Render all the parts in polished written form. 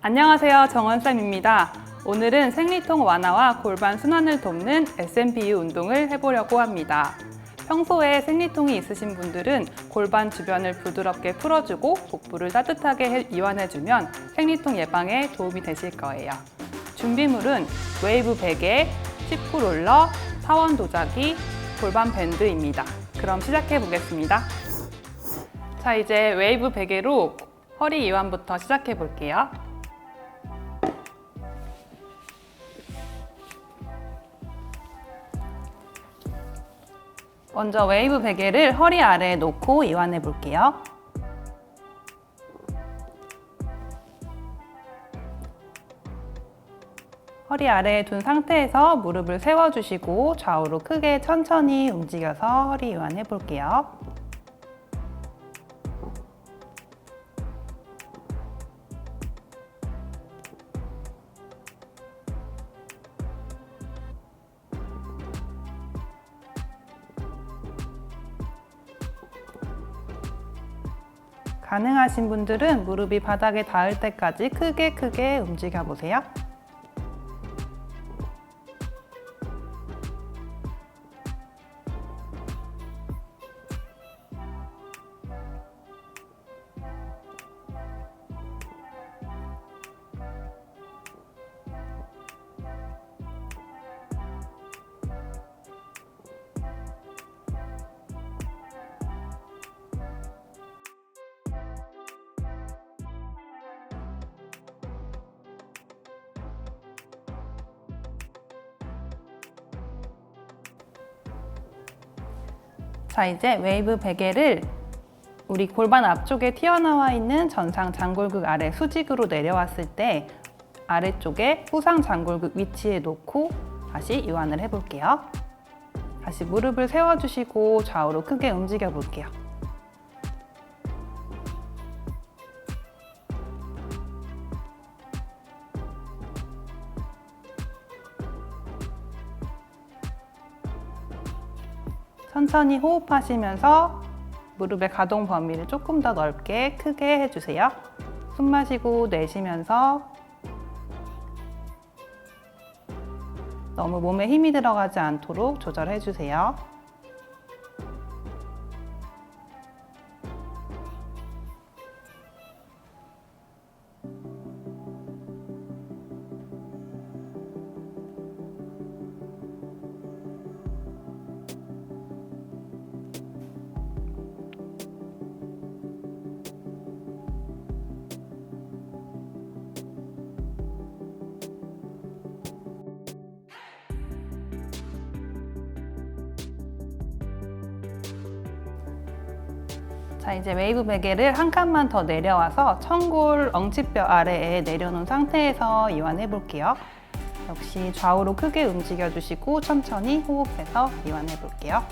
안녕하세요. 정원쌤입니다. 오늘은 생리통 완화와 골반 순환을 돕는 SMPU 운동을 해보려고 합니다. 평소에 생리통이 있으신 분들은 골반 주변을 부드럽게 풀어주고 복부를 따뜻하게 이완해주면 생리통 예방에 도움이 되실 거예요. 준비물은 웨이브 베개, 10구 롤러, 타원 도자기, 골반 밴드입니다. 그럼 시작해 보겠습니다. 자, 이제 웨이브 베개로 허리 이완부터 시작해 볼게요. 먼저 웨이브 베개를 허리 아래에 놓고 이완해 볼게요. 허리 아래에 둔 상태에서 무릎을 세워주시고 좌우로 크게 천천히 움직여서 허리 이완해 볼게요. 가능하신 분들은 무릎이 바닥에 닿을 때까지 크게 움직여 보세요. 자, 이제 웨이브 베개를 우리 골반 앞쪽에 튀어나와 있는 전상 장골극 아래 수직으로 내려왔을 때 아래쪽에 후상 장골극 위치에 놓고 다시 이완을 해볼게요. 다시 무릎을 세워주시고 좌우로 크게 움직여 볼게요. 천천히 호흡하시면서 무릎의 가동 범위를 조금 더 넓게 크게 해주세요. 숨 마시고 내쉬면서 너무 몸에 힘이 들어가지 않도록 조절해주세요. 자, 이제 웨이브 베개를 한 칸만 더 내려와서 청골 엉치뼈 아래에 내려놓은 상태에서 이완해 볼게요. 역시 좌우로 크게 움직여 주시고 천천히 호흡해서 이완해 볼게요.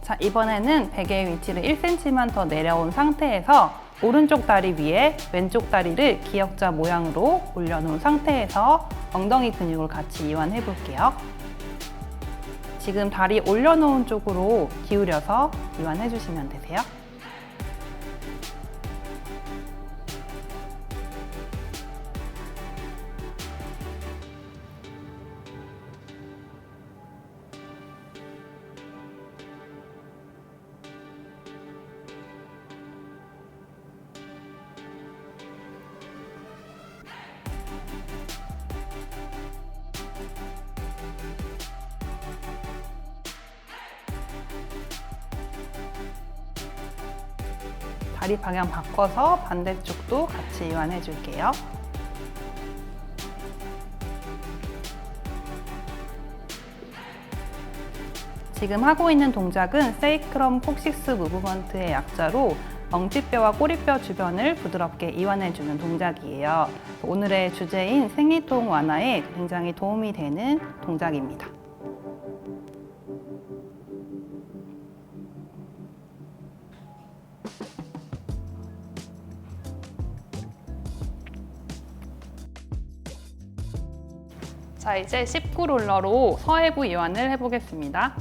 자, 이번에는 베개의 위치를 1cm만 더 내려온 상태에서 오른쪽 다리 위에 왼쪽 다리를 기역자 모양으로 올려놓은 상태에서 엉덩이 근육을 같이 이완해 볼게요. 지금 다리 올려놓은 쪽으로 기울여서 이완해 주시면 되세요. 다리 방향 바꿔서 반대쪽도 같이 이완해 줄게요. 지금 하고 있는 동작은 세이크럼 폭식스 무브먼트의 약자로 엉치뼈와 꼬리뼈 주변을 부드럽게 이완해주는 동작이에요. 오늘의 주제인 생리통 완화에 굉장히 도움이 되는 동작입니다. 자, 이제 19롤러로 서해부 이완을 해보겠습니다.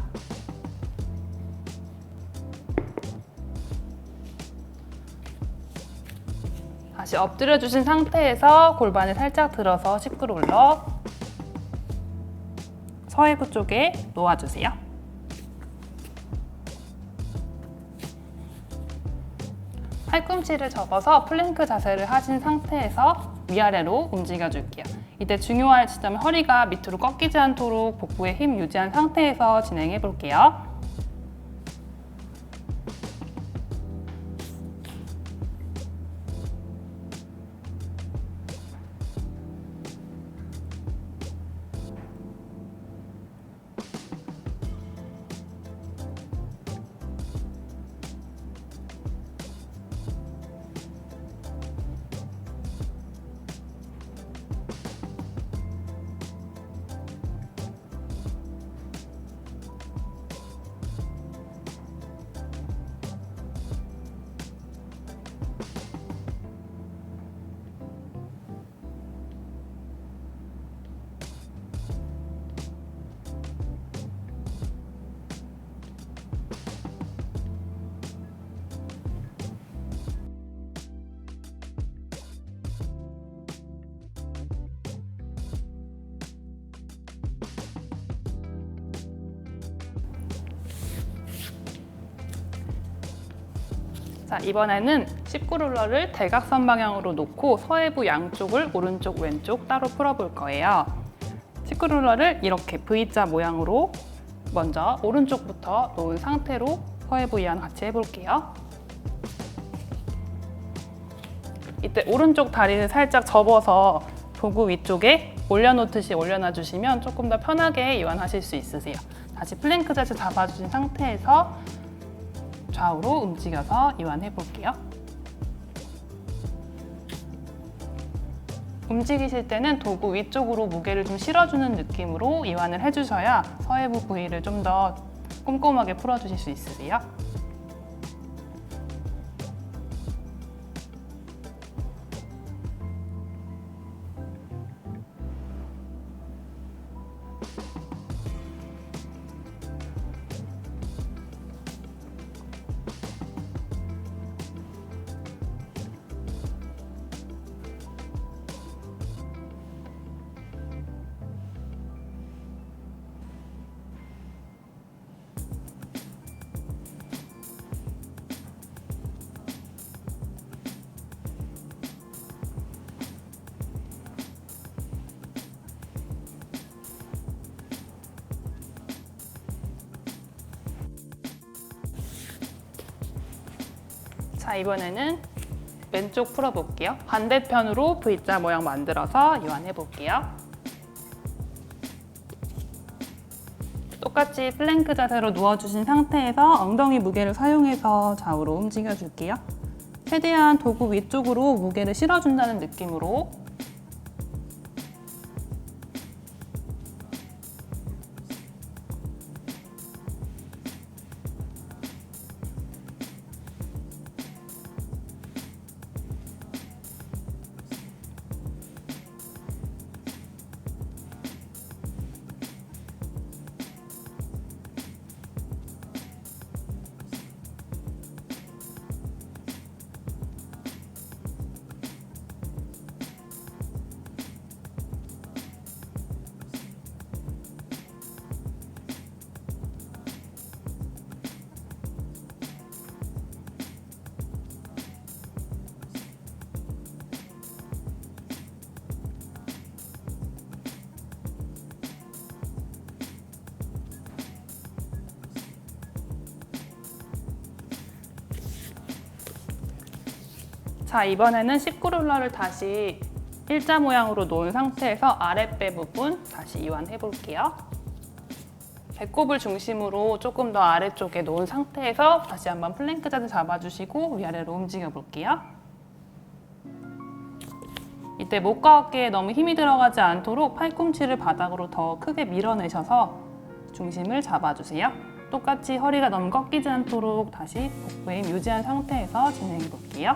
다시 엎드려 주신 상태에서 골반을 살짝 들어서 19롤러 서해부 쪽에 놓아주세요. 팔꿈치를 접어서 플랭크 자세를 하신 상태에서 위아래로 움직여 줄게요. 이때 중요할 지점은 허리가 밑으로 꺾이지 않도록 복부에 힘 유지한 상태에서 진행해 볼게요. 자, 이번에는 19롤러를 대각선 방향으로 놓고 서해부 양쪽을 오른쪽, 왼쪽 따로 풀어볼 거예요. 19롤러를 이렇게 V자 모양으로 먼저 오른쪽부터 놓은 상태로 서해부 이완 같이 해볼게요. 이때 오른쪽 다리를 살짝 접어서 도구 위쪽에 올려놓듯이 올려놔 주시면 조금 더 편하게 이완하실 수 있으세요. 다시 플랭크 자세 잡아주신 상태에서 좌우로 움직여서 이완해 볼게요. 움직이실 때는 도구 위쪽으로 무게를 좀 실어주는 느낌으로 이완을 해주셔야 서해부 부위를 좀 더 꼼꼼하게 풀어주실 수 있으세요. 자, 이번에는 왼쪽 풀어볼게요. 반대편으로 V자 모양 만들어서 이완해 볼게요. 똑같이 플랭크 자세로 누워주신 상태에서 엉덩이 무게를 사용해서 좌우로 움직여 줄게요. 최대한 도구 위쪽으로 무게를 실어준다는 느낌으로 자, 이번에는 19룰러를 다시 일자 모양으로 놓은 상태에서 아랫배 부분 다시 이완해 볼게요. 배꼽을 중심으로 조금 더 아래쪽에 놓은 상태에서 다시 한번 플랭크 자세 잡아주시고 위아래로 움직여 볼게요. 이때 목과 어깨에 너무 힘이 들어가지 않도록 팔꿈치를 바닥으로 더 크게 밀어내셔서 중심을 잡아주세요. 똑같이 허리가 너무 꺾이지 않도록 다시 복부에 힘 유지한 상태에서 진행해 볼게요.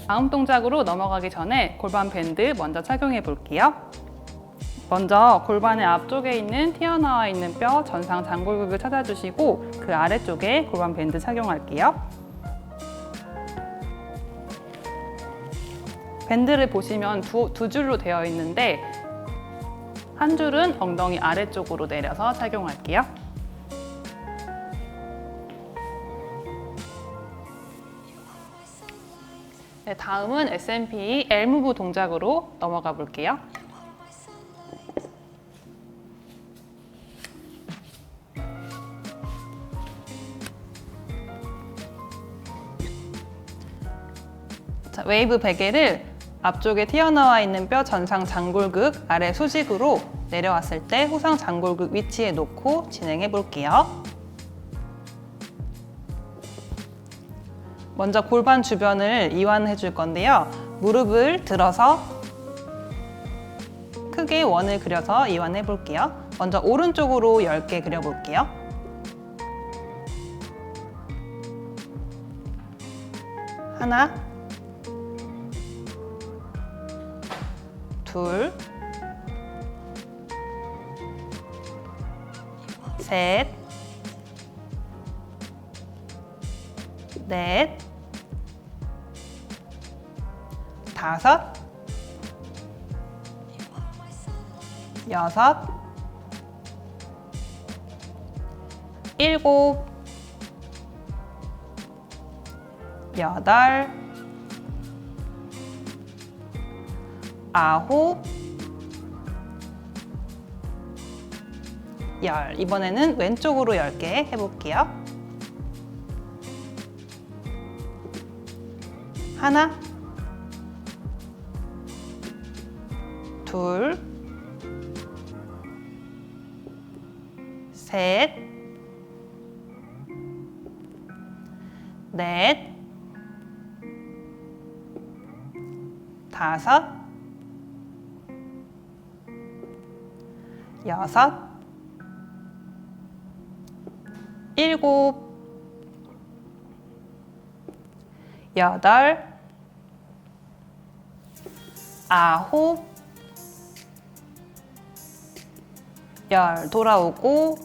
다음 동작으로 넘어가기 전에 골반 밴드 먼저 착용해 볼게요. 먼저 골반의 앞쪽에 있는 튀어나와 있는 뼈 전상 장골극을 찾아주시고 그 아래쪽에 골반 밴드 착용할게요. 밴드를 보시면 두 줄로 되어 있는데 한 줄은 엉덩이 아래쪽으로 내려서 착용할게요. 네, 다음은 S&P L무브 동작으로 넘어가 볼게요. 자, 웨이브 베개를 앞쪽에 튀어나와 있는 뼈 전상 장골극 아래 수직으로 내려왔을 때 후상 장골극 위치에 놓고 진행해 볼게요. 먼저 골반 주변을 이완해 줄 건데요. 무릎을 들어서 크게 원을 그려서 이완해 볼게요. 먼저 오른쪽으로 10개 그려 볼게요. 하나, 둘, 셋, 넷, 다섯, 여섯, 일곱, 여덟, 아홉, 열. 이번에는 왼쪽으로 10개 해볼게요. 하나, 둘, 셋, 넷, 다섯, 여섯, 일곱, 여덟, 아홉, 열. 돌아오고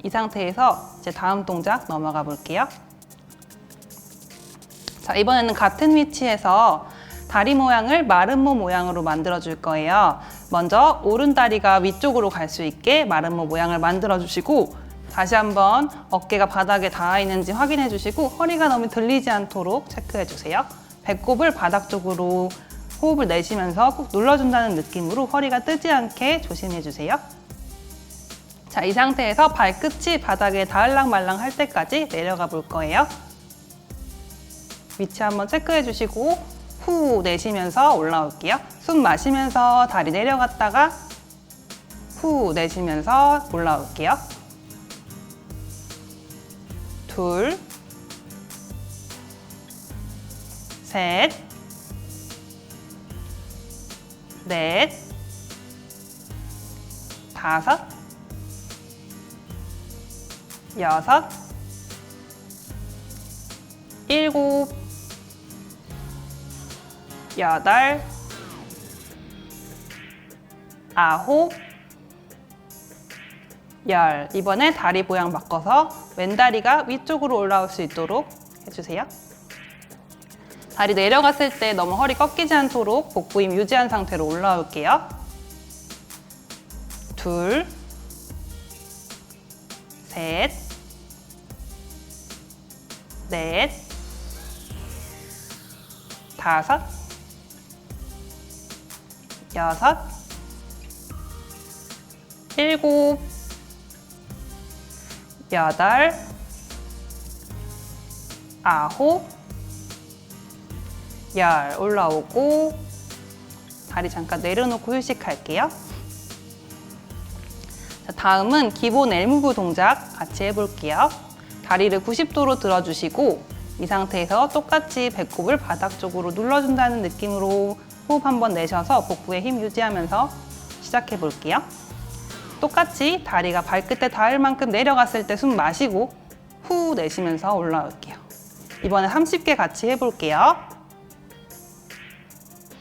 이 상태에서 이제 다음 동작 넘어가 볼게요. 자, 이번에는 같은 위치에서 다리 모양을 마름모 모양으로 만들어 줄 거예요. 먼저 오른 다리가 위쪽으로 갈 수 있게 마름모 모양을 만들어 주시고 다시 한번 어깨가 바닥에 닿아 있는지 확인해 주시고 허리가 너무 들리지 않도록 체크해 주세요. 배꼽을 바닥 쪽으로 호흡을 내쉬면서 꾹 눌러준다는 느낌으로 허리가 뜨지 않게 조심해 주세요. 자, 이 상태에서 발끝이 바닥에 닿을랑 말랑 할 때까지 내려가 볼 거예요. 위치 한번 체크해 주시고 후 내쉬면서 올라올게요. 숨 마시면서 다리 내려갔다가 후 내쉬면서 올라올게요. 둘, 셋, 넷, 다섯, 여섯, 일곱, 여덟, 아홉, 열. 이번에 다리 모양 바꿔서 왼다리가 위쪽으로 올라올 수 있도록 해주세요. 다리 내려갔을 때 너무 허리 꺾이지 않도록 복부 힘 유지한 상태로 올라올게요. 둘, 셋, 넷, 다섯, 여섯, 일곱, 여덟, 아홉, 열. 올라오고 다리 잠깐 내려놓고 휴식할게요. 자, 다음은 기본 엘무브 동작 같이 해볼게요. 다리를 90도로 들어주시고 이 상태에서 똑같이 배꼽을 바닥 쪽으로 눌러준다는 느낌으로 호흡 한번 내셔서 복부에 힘 유지하면서 시작해 볼게요. 똑같이 다리가 발끝에 닿을 만큼 내려갔을 때 숨 마시고 후 내쉬면서 올라올게요. 이번에 30개 같이 해볼게요.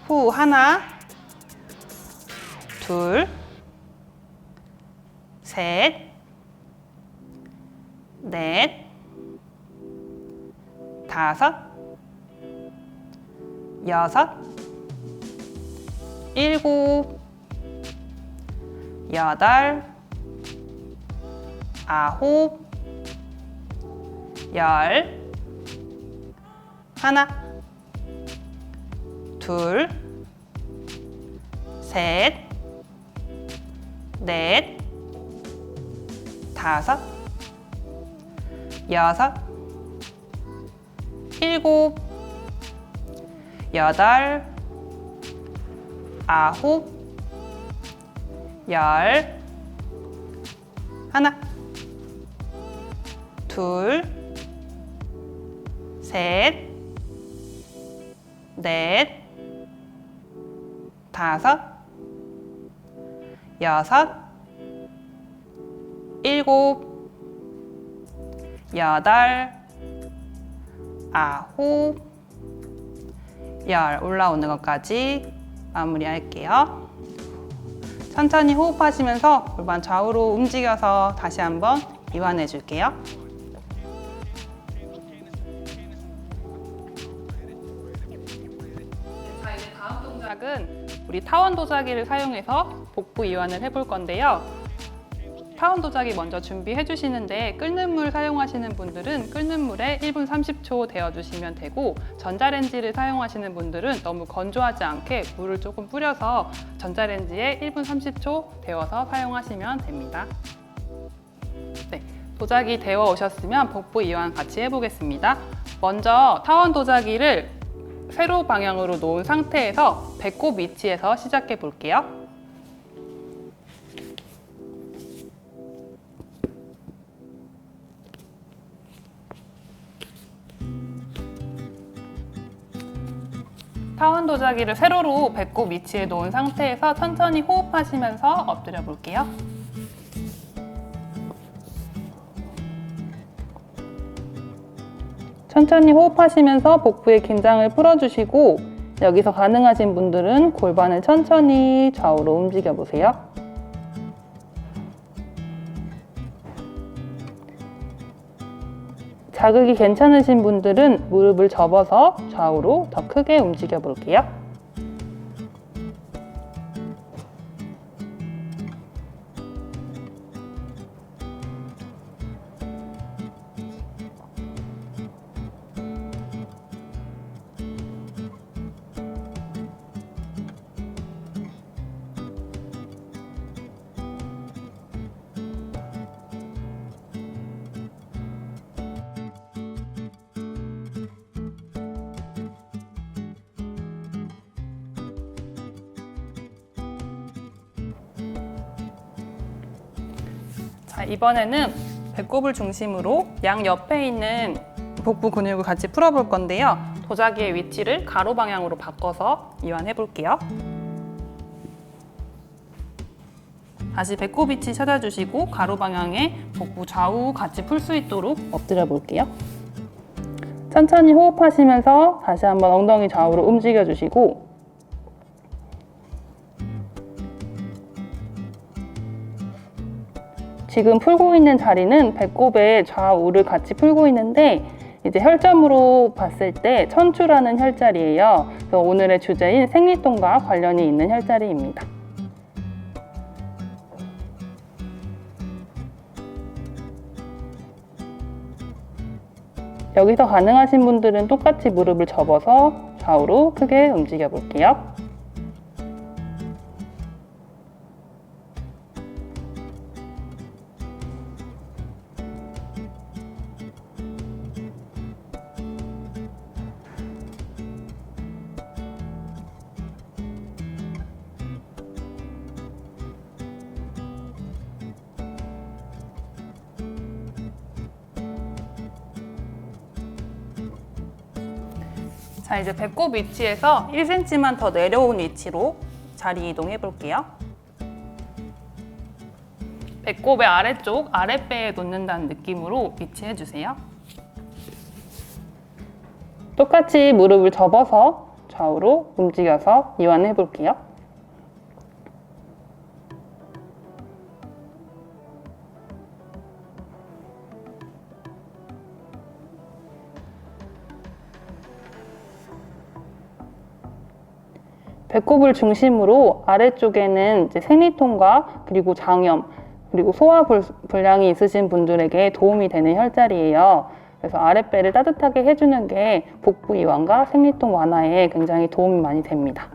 후 하나, 둘, 셋, 넷, 다섯, 여섯, 일곱, 여덟, 아홉, 열. 하나, 둘, 셋, 넷, 다섯, 여섯, 일곱, 여덟, 아홉, 열. 하나, 둘, 셋, 넷, 다섯, 여섯, 일곱, 여덟, 아홉, 열. 올라오는 것까지 마무리할게요. 천천히 호흡하시면서 골반 좌우로 움직여서 다시 한번 이완해 줄게요. 자, 이제 다음 동작은 우리 타원 도자기를 사용해서 복부 이완을 해볼 건데요. 타원 도자기 먼저 준비해 주시는데 끓는 물 사용하시는 분들은 끓는 물에 1분 30초 데워주시면 되고 전자레인지를 사용하시는 분들은 너무 건조하지 않게 물을 조금 뿌려서 전자레인지에 1분 30초 데워서 사용하시면 됩니다. 네, 도자기 데워 오셨으면 복부 이완 같이 해보겠습니다. 먼저 타원 도자기를 세로 방향으로 놓은 상태에서 배꼽 위치에서 시작해 볼게요. 타원 도자기를 세로로 배꼽 위치에 놓은 상태에서 천천히 호흡하시면서 엎드려 볼게요. 천천히 호흡하시면서 복부의 긴장을 풀어주시고 여기서 가능하신 분들은 골반을 천천히 좌우로 움직여 보세요. 자극이 괜찮으신 분들은 무릎을 접어서 좌우로 더 크게 움직여 볼게요. 자, 이번에는 배꼽을 중심으로 양 옆에 있는 복부 근육을 같이 풀어볼 건데요. 도자기의 위치를 가로 방향으로 바꿔서 이완해 볼게요. 다시 배꼽 위치 찾아주시고 가로 방향에 복부 좌우 같이 풀 수 있도록 엎드려 볼게요. 천천히 호흡하시면서 다시 한번 엉덩이 좌우로 움직여 주시고 지금 풀고 있는 자리는 배꼽의 좌우를 같이 풀고 있는데 이제 혈점으로 봤을 때 천추라는 혈자리예요. 그래서 오늘의 주제인 생리통과 관련이 있는 혈자리입니다. 여기서 가능하신 분들은 똑같이 무릎을 접어서 좌우로 크게 움직여 볼게요. 자, 이제 배꼽 위치에서 1cm만 더 내려온 위치로 자리 이동해 볼게요. 배꼽의 아래쪽, 아랫배에 놓는다는 느낌으로 위치해 주세요. 똑같이 무릎을 접어서 좌우로 움직여서 이완해 볼게요. 배꼽을 중심으로 아래쪽에는 이제 생리통과 그리고 장염, 그리고 소화 불량이 있으신 분들에게 도움이 되는 혈자리예요. 그래서 아랫배를 따뜻하게 해주는 게 복부 이완과 생리통 완화에 굉장히 도움이 많이 됩니다.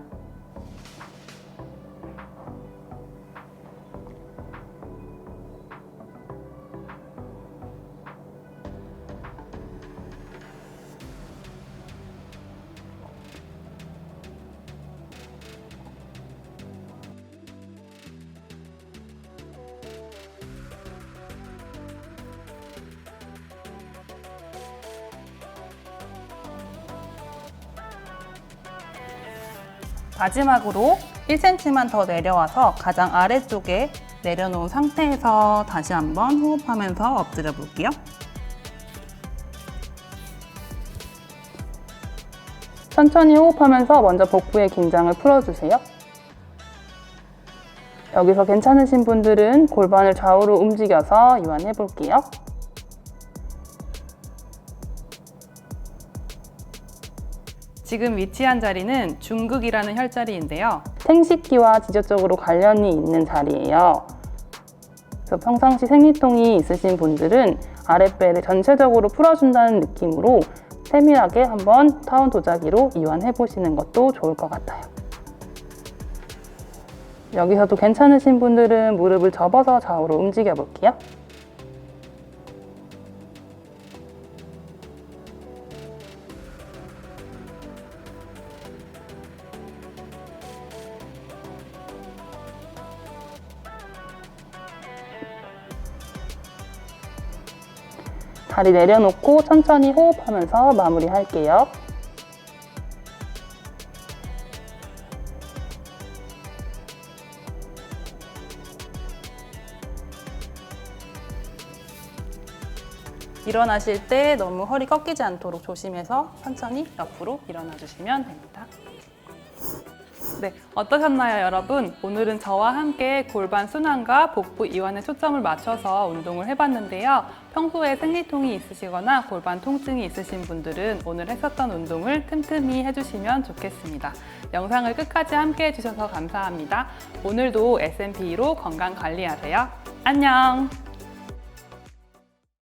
마지막으로 1cm만 더 내려와서 가장 아래쪽에 내려놓은 상태에서 다시 한번 호흡하면서 엎드려 볼게요. 천천히 호흡하면서 먼저 복부의 긴장을 풀어주세요. 여기서 괜찮으신 분들은 골반을 좌우로 움직여서 이완해 볼게요. 지금 위치한 자리는 중극이라는 혈자리인데요. 생식기와 직접적으로 관련이 있는 자리예요. 그래서 평상시 생리통이 있으신 분들은 아랫배를 전체적으로 풀어준다는 느낌으로 세밀하게 한번 타원 도자기로 이완해 보시는 것도 좋을 것 같아요. 여기서도 괜찮으신 분들은 무릎을 접어서 좌우로 움직여 볼게요. 다리 내려놓고 천천히 호흡하면서 마무리할게요. 일어나실 때 너무 허리 꺾이지 않도록 조심해서 천천히 옆으로 일어나 주시면 됩니다. 네, 어떠셨나요, 여러분? 오늘은 저와 함께 골반 순환과 복부 이완에 초점을 맞춰서 운동을 해봤는데요. 평소에 생리통이 있으시거나 골반 통증이 있으신 분들은 오늘 했었던 운동을 틈틈이 해주시면 좋겠습니다. 영상을 끝까지 함께 해주셔서 감사합니다. 오늘도 S&P로 건강 관리하세요. 안녕!